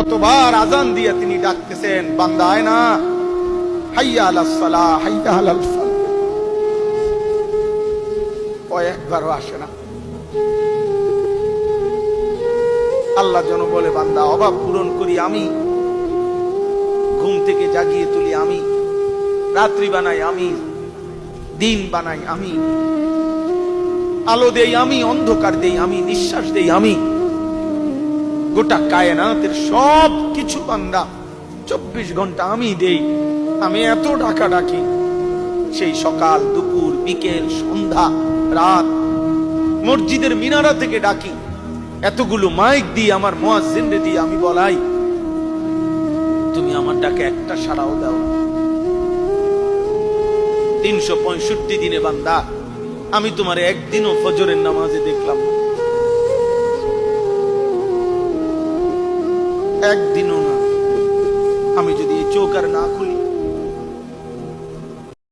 কতবার আজান দিয়ে তিনি ডাকতেছেন, বান্দা আয় না, হাইয়া আলাস সালাহ, হাইয়া আলাল ফালাহ। কয়েকবারও আসে না। আল্লাহ যেন বলে, বান্দা অভাব পূরণ করি আমি, ঘুম থেকে জাগিয়ে তুলি আমি, রাত্রি বানাই আমি, দিন বানাই আমি, আলো দেই আমি, অন্ধকার দেই আমি, নিঃশ্বাস দেই আমি, গোটা কায়নাতের সব কিছু বান্দা 24 ঘন্টা আমি দেই। আমি এত ডাকা ডাকি, সেই সকাল, দুপুর, বিকেল, সন্ধ্যা, রাত, মসজিদের মিনারা থেকে ডাকি, এতগুলো মাইক দিয়ে আমার মুয়াজ্জিনরে দিয়ে আমি বলাই, তুমি আমার ডাকে একটা সাড়াও দাও না। 365 দিনে বান্দা আমি তোমার একদিনও ফজরের নামাজে দেখলাম না, একদিনও না। আমি যদি এই চোখ আর না খুলি,